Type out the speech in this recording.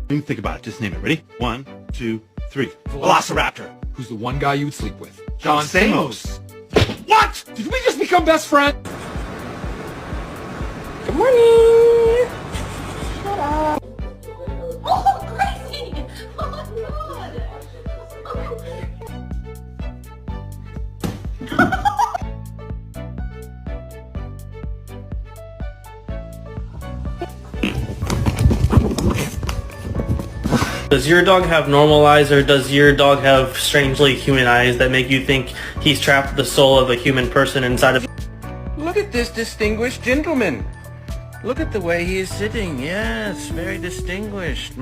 Let me think about it. Just name it. Ready? 1, 2, 3. Velociraptor. Who's the one guy you would sleep with? John Stamos. What? Did we just become best friends? Good morning! Shut up. Oh, crazy! Oh my god! Does your dog have normal eyes, or does your dog have strangely human eyes that make you think he's trapped the soul of a human person inside of... Look at this distinguished gentleman. Look at the way he is sitting. Yes, very distinguished.